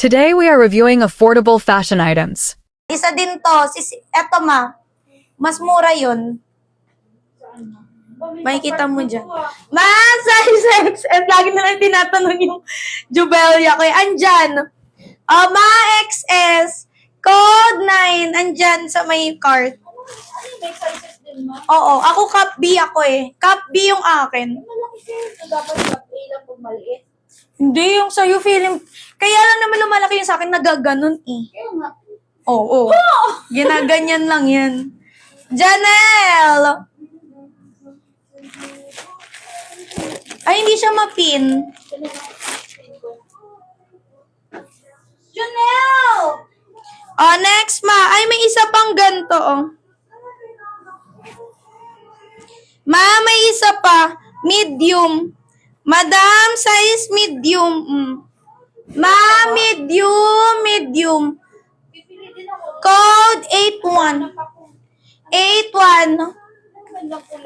Today we are reviewing affordable fashion items. Isa din to. Eto ma. Mas mura yun. Makikita mo dyan. Ma, size XS. Lagi na lang tinatanong yung Jubelia ko. Andyan. Ma, XS. Code 9. Andyan sa may cart. May sizes din, ma. Oo. Ako cup B ako eh. Cup B yung akin. Malaki siya. So, dapat cup A lang pag maliit. Hindi, yung sa'yo feeling... Kaya lang naman lumalaki yung sa akin, nagaganon eh. Kaya nga. Oo. Ginaganyan lang yan. Janelle! Ay, hindi siya mapin. Janelle! Oh, next ma. Ay, may isa pang ganito, oh. Ma, may isa pa. Medium. Madam, size medium. Ma, medium. Pipili din ako. Code 81. 81. Ang gandang kulay.